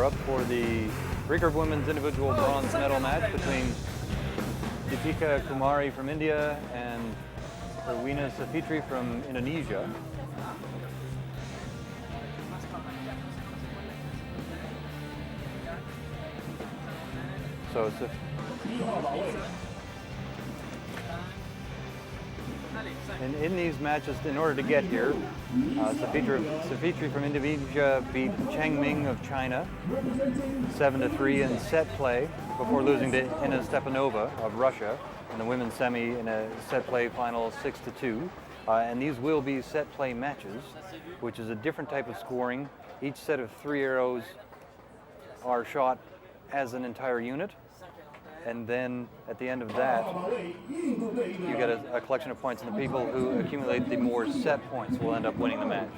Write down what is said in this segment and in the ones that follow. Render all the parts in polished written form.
are up for the Recurve women's individual bronze medal match between Deepika Kumari from India and Erwina Safitri from Indonesia. So it's in these matches, in order to get here, Safitri from Indonesia beat Cheng Ming of China 7-3 in set play before losing to Inna Stepanova of Russia in the women's semi in a set play final 6-2. And these will be set play matches, which is a different type of scoring. Each set of 3 arrows are shot as an entire unit. And then at the end of that, you get a collection of points, and the people who accumulate the more set points will end up winning the match.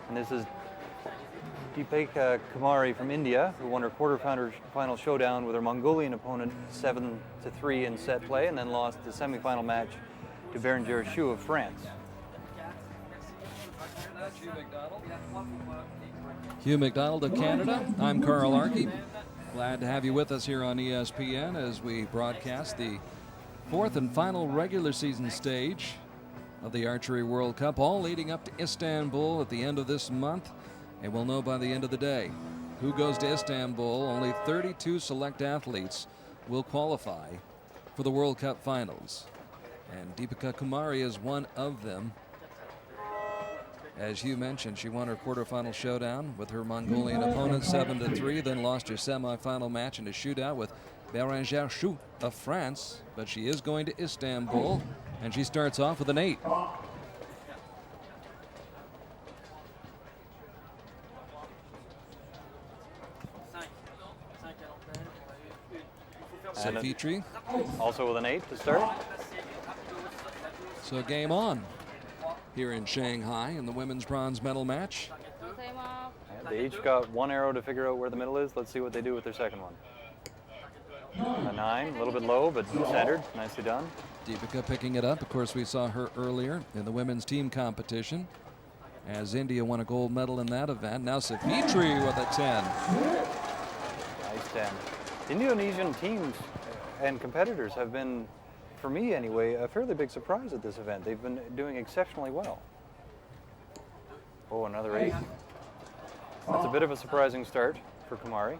And this is Deepika Kumari from India, who won her quarterfinal showdown with her Mongolian opponent 7-3 in set play, and then lost the semifinal match to Berengere Shu of France. Hugh McDonald of Canada. I'm Carl Archie. Glad to have you with us here on ESPN as we broadcast the 4th and final regular season stage of the Archery World Cup, all leading up to Istanbul at the end of this month. And we'll know by the end of the day who goes to Istanbul. Only 32 select athletes will qualify for the World Cup finals. And Deepika Kumari is one of them. As Hugh mentioned, she won her quarterfinal showdown with her Mongolian opponent 7-3, then lost her semifinal match in a shootout with Berengere Shu of France. But she is going to Istanbul, and she starts off with an 8. Safitri also with an 8 to start. So game on here in Shanghai in the women's bronze medal match. They each got 1 arrow to figure out where the middle is. Let's see what they do with their second one. A 9, a little bit low, but centered. Nicely done. Deepika picking it up. Of course, we saw her earlier in the women's team competition as India won a gold medal in that event. Now Safitri with a 10. Nice 10. Indonesian teams and competitors have been, for me anyway, a fairly big surprise at this event. They've been doing exceptionally well. Oh, another 8. That's a bit of a surprising start for Kumari,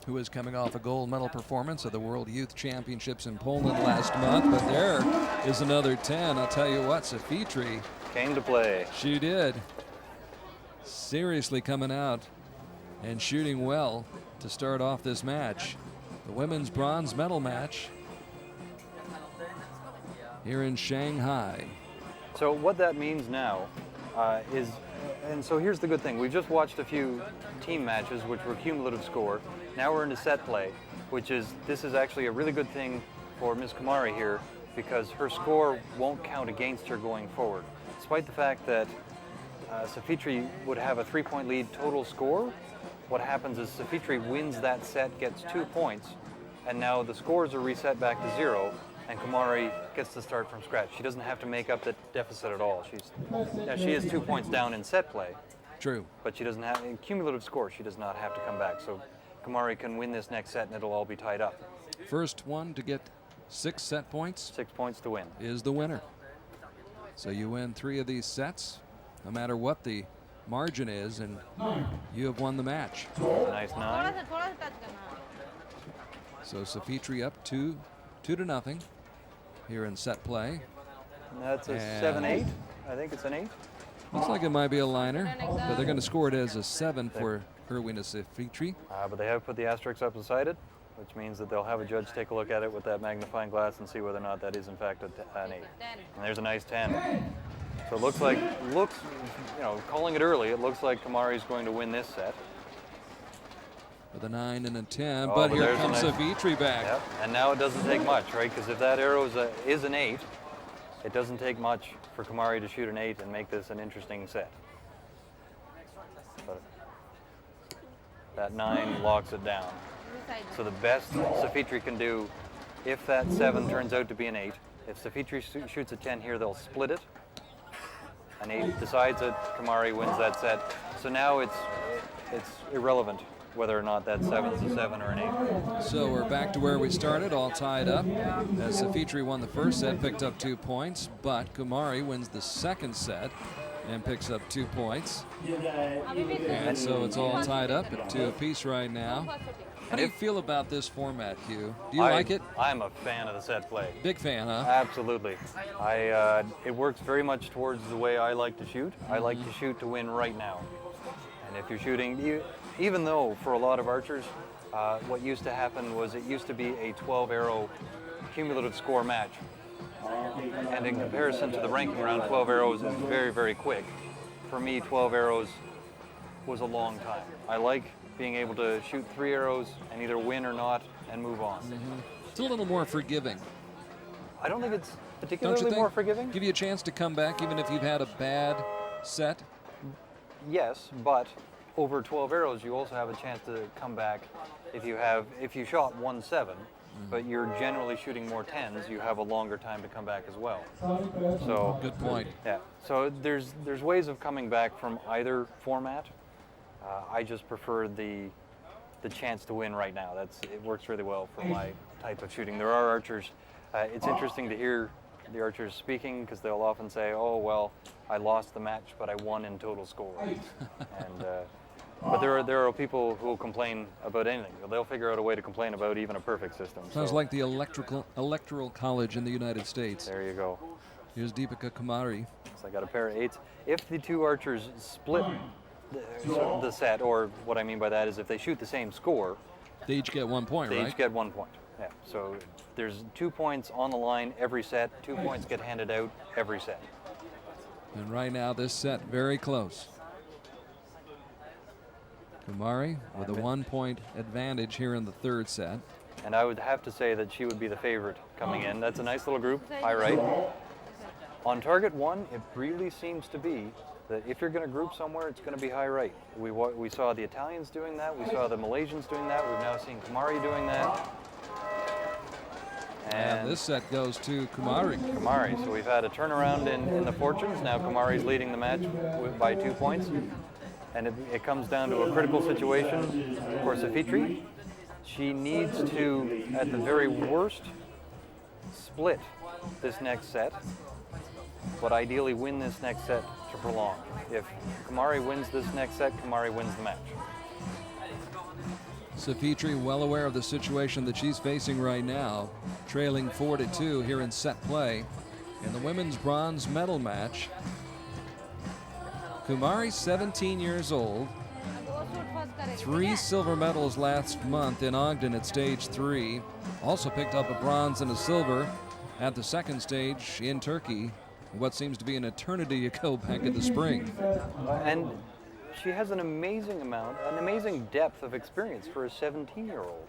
who is coming off a gold medal performance at the World Youth Championships in Poland last month. But there is another 10. I'll tell you what, Safitri came to play. She did. Seriously coming out and shooting well to start off this match. The women's bronze medal match here in Shanghai. So what that means now is, and so here's the good thing. We've just watched a few team matches which were cumulative score. Now we're into set play, this is actually a really good thing for Ms. Kumari here, because her score won't count against her going forward. Despite the fact that Safitri would have a 3-point lead total score, what happens is Safitri wins that set, gets 2 points, and now the scores are reset back to 0, and Kumari gets to start from scratch. She doesn't have to make up the deficit at all. She is 2 points down in set play. True. But she doesn't have, in cumulative score, she does not have to come back. So Kumari can win this next set and it'll all be tied up. First one to get 6 set points. 6 points to win. Is the winner. So you win 3 of these sets, no matter what the margin is, and you have won the match. Nice 9. So Safitri up 2-0 here in set play. And that's a 7-8. I think it's an 8. Looks like it might be a liner, but they're going to score it as a 7 for Erwina Safitri. But they have put the asterisk up beside it, which means that they'll have a judge take a look at it with that magnifying glass and see whether or not that is in fact an 8. And there's a nice 10. So it looks, you know, calling it early, it looks like Kumari's going to win this set. With a 9 and a 10, but here comes Safitri back. Yep. And now it doesn't take much, right? Because if that arrow is an 8, it doesn't take much for Kumari to shoot an 8 and make this an interesting set. But that 9 locks it down. So the best Safitri can do, if that 7 turns out to be an 8, if Safitri shoots a 10 here, they'll split it. An 8 decides it, Kumari wins that set. So now it's irrelevant whether or not that 7's a 7 or an 8. So we're back to where we started, all tied up. As Safitri won the first set, picked up 2 points, but Kumari wins the second set and picks up 2 points. And so it's all tied up at 2 apiece right now. How do you feel about this format, Hugh? Do you like it? I'm a fan of the set play. Big fan, huh? Absolutely. It works very much towards the way I like to shoot. I like to shoot to win right now. And if you're shooting, even though for a lot of archers, what used to happen was it used to be a 12-arrow cumulative score match. And in comparison to the ranking round, 12 arrows is very, very quick. For me, 12 arrows was a long time. I like being able to shoot 3 arrows and either win or not and move on. It's a little more forgiving. I don't think it's Don't you particularly think? more forgiving. Give you a chance to come back even if you've had a bad set? Yes, but over 12 arrows, you also have a chance to come back. If you shot 1-7, but you're generally shooting more 10s, you have a longer time to come back as well. So Good point. yeah. So there's ways of coming back from either format. I just prefer the chance to win right now. It works really well for my type of shooting. There are archers. It's interesting to hear the archers speaking because they'll often say, "Oh well, I lost the match, but I won in total score." But there are people who will complain about anything. They'll figure out a way to complain about even a perfect system. Sounds So, like the electoral college in the United States. there you go. Here's Deepika Kumari. So I got a pair of 8s. If the two archers split the set, or what I mean by that is if they shoot the same score, They each get 1 point, they right? each get 1 point. Yeah. So there's 2 points on the line every set. 2 points get handed out every set. And right now, this set very close. Kumari with a 1 point advantage here in the third set. And I would have to say that she would be the favorite coming in. That's a nice little group, high right. On target 1, it really seems to be that if you're going to group somewhere, it's going to be high right. We saw the Italians doing that. We saw the Malaysians doing that. We've now seen Kumari doing that. And this set goes to Kumari. Kumari. So we've had a turnaround in the fortunes. Now Kumari's leading the match by 2 points. And it comes down to a critical situation for Safitri. She needs to, at the very worst, split this next set, but ideally win this next set to prolong. If Kumari wins this next set, Kumari wins the match. Safitri well aware of the situation that she's facing right now, trailing 4-2 here in set play in the women's bronze medal match. Kumari, 17 years old, 3 silver medals last month in Ogden at stage 3. Also picked up a bronze and a silver at the second stage in Turkey. What seems to be an eternity ago back in the spring. And she has an amazing depth of experience for a 17-year-old.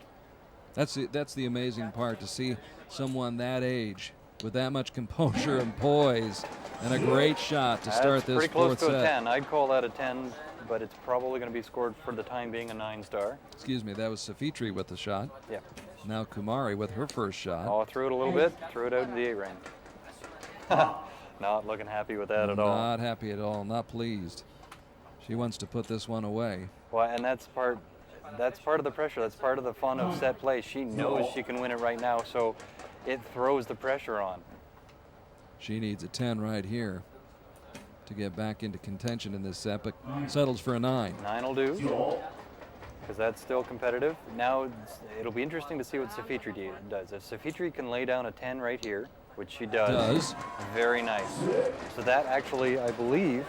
That's the amazing part, to see someone that age with that much composure and poise and a great shot to start this pretty close fourth to a set. 10. I'd call that a 10, but it's probably going to be scored for the time being a 9-star. Excuse me, that was Safitri with the shot. Yeah. Now Kumari with her first shot. Oh, threw it a little bit, threw it out in the 8 range. Not looking happy with that at all. Not happy at all, not pleased. She wants to put this one away. Well, and that's part of the pressure. That's part of the fun of set play. She knows she can win it right now, so it throws the pressure on. She needs a 10 right here to get back into contention in this set, but settles for a 9. 9 will do, because that's still competitive. Now it'll be interesting to see what Safitri does. If Safitri can lay down a 10 right here, which she does. Very nice. So that actually, I believe,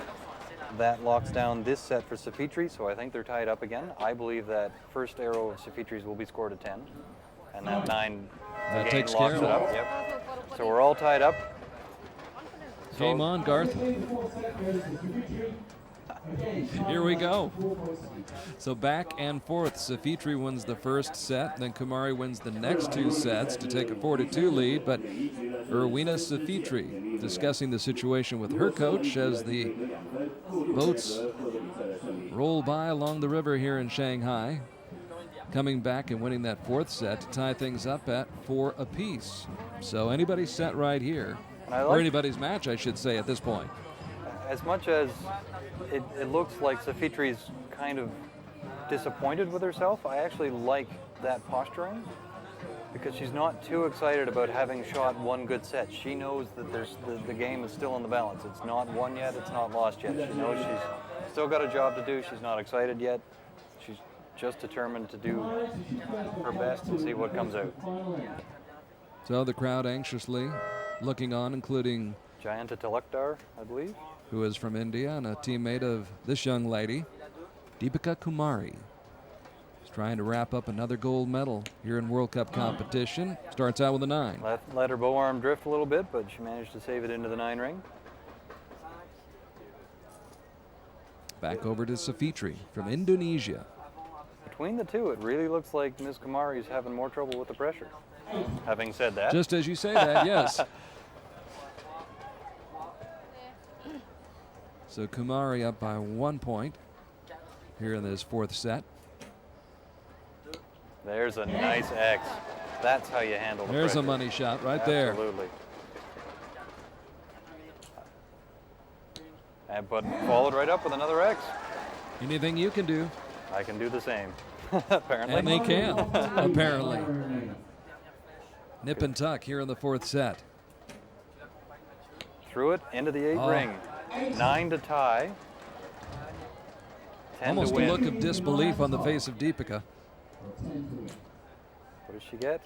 that locks down this set for Safitri, so I think they're tied up again. I believe that first arrow of Safitri's will be scored a 10, and that 9 That again takes locks care it of up. Yep. So we're all tied up. Game on, Garth. Here we go. So back and forth. Safitri wins the first set, then Kumari wins the next 2 sets to take a 4-2 lead. But Erwina Safitri discussing the situation with her coach as the boats roll by along the river here in Shanghai, coming back and winning that 4th set to tie things up at 4 apiece. So anybody's set right here, or anybody's match, I should say, at this point. As much as it looks like Safitri's kind of disappointed with herself. I actually like that posturing because she's not too excited about having shot one good set. She knows that the game is still in the balance. It's not won yet, it's not lost yet. She knows she's still got a job to do. She's not excited yet. She's just determined to do her best and see what comes out. So the crowd anxiously looking on, including Jayanta Talukdar, I believe, who is from India and a teammate of this young lady, Deepika Kumari. She's trying to wrap up another gold medal here in World Cup competition. Starts out with a 9. let her bow arm drift a little bit, but she managed to save it into the 9 ring. Back over to Safitri from Indonesia. Between the two, it really looks like Ms. Kumari is having more trouble with the pressure. Having said that. Just as you say that, yes. So Kumari up by 1 point here in this 4th set. There's a nice X. That's how you handle the There's pressure. a money shot right there. Absolutely. But followed right up with another X. Anything you can do. I can do the same, apparently. And they can, apparently. Nip and tuck here in the 4th set. Threw it into the 8 ring. 9 to tie. 10 Almost to win. a look of disbelief on the face of Deepika. What does she get?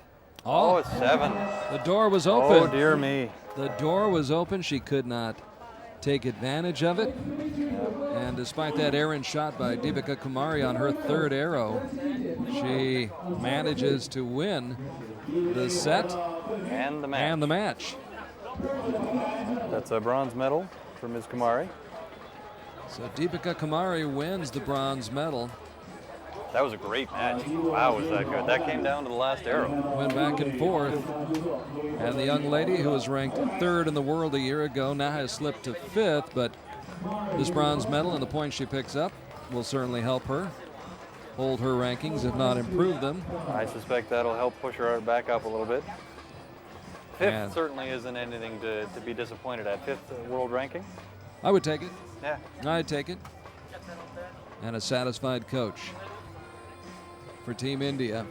Oh, a 7. The door was open. Oh, dear me. The door was open. She could not take advantage of it. And despite that errant shot by Deepika Kumari on her 3rd arrow, she manages to win the set and the match. And the match. That's a bronze medal for Ms. Kumari. So Deepika Kumari wins the bronze medal. That was a great match. Wow, was that good. That came down to the last arrow. Went back and forth. And the young lady who was ranked 3rd in the world a year ago now has slipped to 5th, but this bronze medal and the points she picks up will certainly help her hold her rankings, if not improve them. I suspect that'll help push her back up a little bit. 5th And certainly isn't anything to be disappointed at. 5th world ranking. I would take it. Yeah. I'd take it. And a satisfied coach for Team India.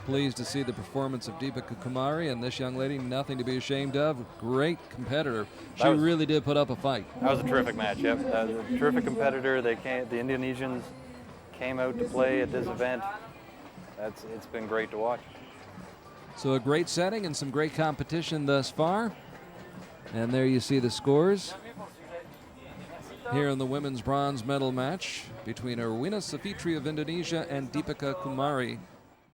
Pleased to see the performance of Deepika Kumari, and this young lady, nothing to be ashamed of. Great competitor. She really did put up a fight. That was a terrific match. Yep, that was a terrific competitor. The Indonesians came out to play at this event. It's been great to watch. So a great setting and some great competition thus far. And there you see the scores here in the women's bronze medal match between Erwina Safitri of Indonesia and Deepika Kumari